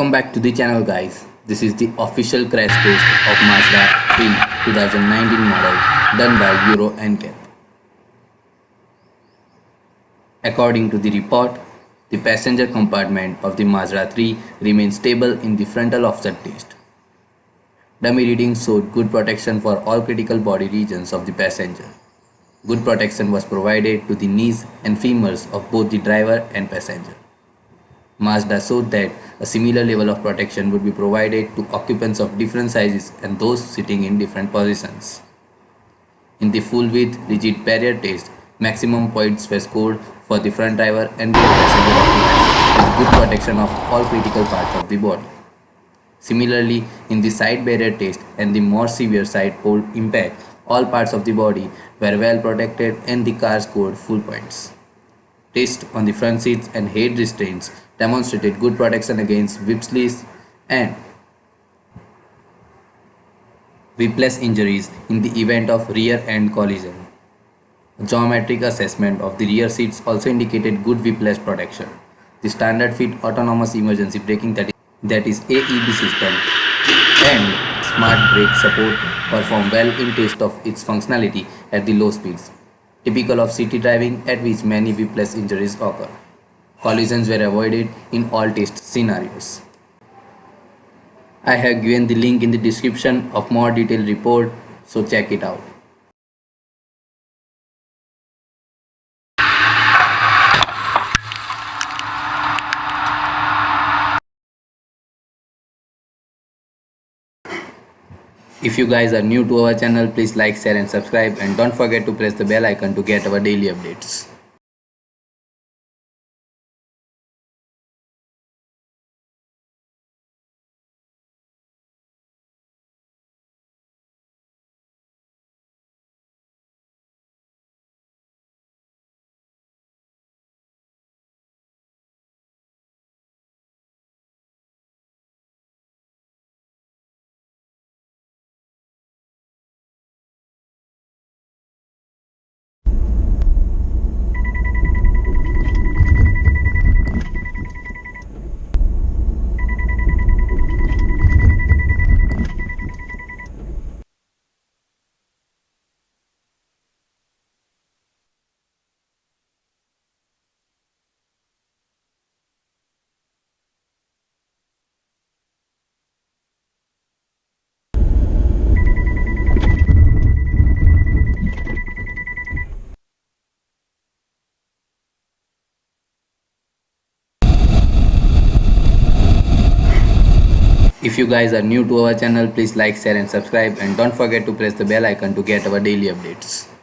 Welcome back to the channel, guys. This is the official crash test of Mazda 3 2019 model done by Ncap. According to the report, the passenger compartment of the Mazda 3 remains stable in the frontal offset test. Dummy readings showed good protection for all critical body regions of the passenger. Good protection was provided to the knees and femurs of both the driver and passenger. Mazda showed that a similar level of protection would be provided to occupants of different sizes and those sitting in different positions. In the full width rigid barrier test, maximum points were scored for the front driver and rear passenger occupants with good protection of all critical parts of the body. Similarly, in the side barrier test and the more severe side pole impact, all parts of the body were well protected and the car scored full points. Tests on the front seats and head restraints demonstrated good protection against whiplash and whiplash injuries in the event of rear-end collision. A geometric assessment of the rear seats also indicated good whiplash protection. The standard fit autonomous emergency braking that is AEB system and smart brake support perform well in test of its functionality at the low speeds, typical of city driving at which many whiplash injuries occur. Collisions were avoided in all test scenarios. I have given the link in the description of more detailed report, so check it out. If you guys are new to our channel, please like, share and subscribe, and don't forget to press the bell icon to get our daily updates. If you guys are new to our channel, please like, share and subscribe, and don't forget to press the bell icon to get our daily updates.